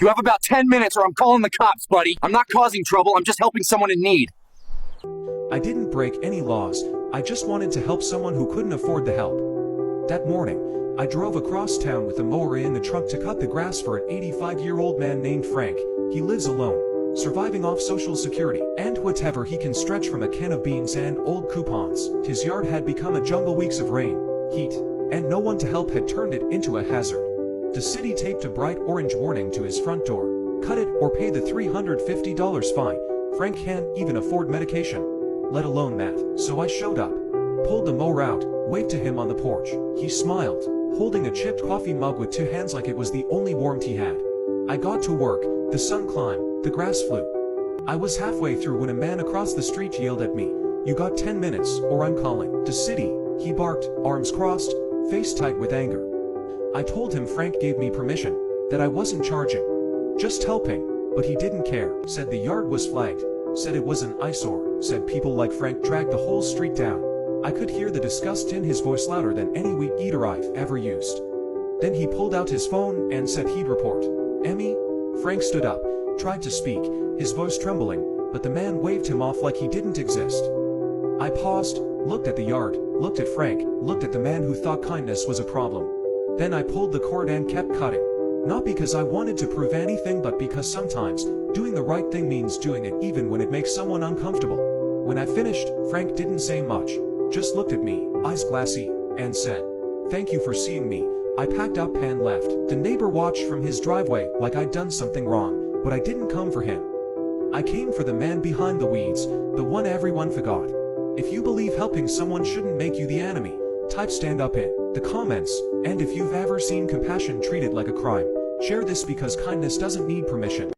You have about 10 minutes or I'm calling the cops, buddy. I'm not causing trouble, I'm just helping someone in need. I didn't break any laws, I just wanted to help someone who couldn't afford the help. That morning, I drove across town with a mower in the trunk to cut the grass for an 85-year-old man named Frank. He lives alone, surviving off Social Security and whatever he can stretch from a can of beans and old coupons. His yard had become a jungle. Weeks of rain, heat, and no one to help had turned it into a hazard. The city taped a bright orange warning to his front door. Cut it or pay the $350 fine. Frank can't even afford medication, let alone that. So I showed up, pulled the mower out, waved to him on the porch. He smiled, holding a chipped coffee mug with two hands like it was the only warmth he had. I got to work, the sun climbed, the grass flew. I was halfway through when a man across the street yelled at me, "You got 10 minutes or I'm calling the city." He barked, arms crossed, face tight with anger. I told him Frank gave me permission, that I wasn't charging, just helping, but he didn't care. Said the yard was flagged, said it was an eyesore, said people like Frank dragged the whole street down. I could hear the disgust in his voice louder than any wheat eater I've ever used. Then he pulled out his phone and said he'd report. Emmy? Frank stood up, tried to speak, his voice trembling, but the man waved him off like he didn't exist. I paused, looked at the yard, looked at Frank, looked at the man who thought kindness was a problem. Then I pulled the cord and kept cutting. Not because I wanted to prove anything, but because sometimes, doing the right thing means doing it even when it makes someone uncomfortable. When I finished, Frank didn't say much, just looked at me, eyes glassy, and said, "Thank you for seeing me." I packed up and left. The neighbor watched from his driveway like I'd done something wrong, but I didn't come for him. I came for the man behind the weeds, the one everyone forgot. If you believe helping someone shouldn't make you the enemy, type stand up in the comments, and if you've ever seen compassion treated like a crime, share this because kindness doesn't need permission.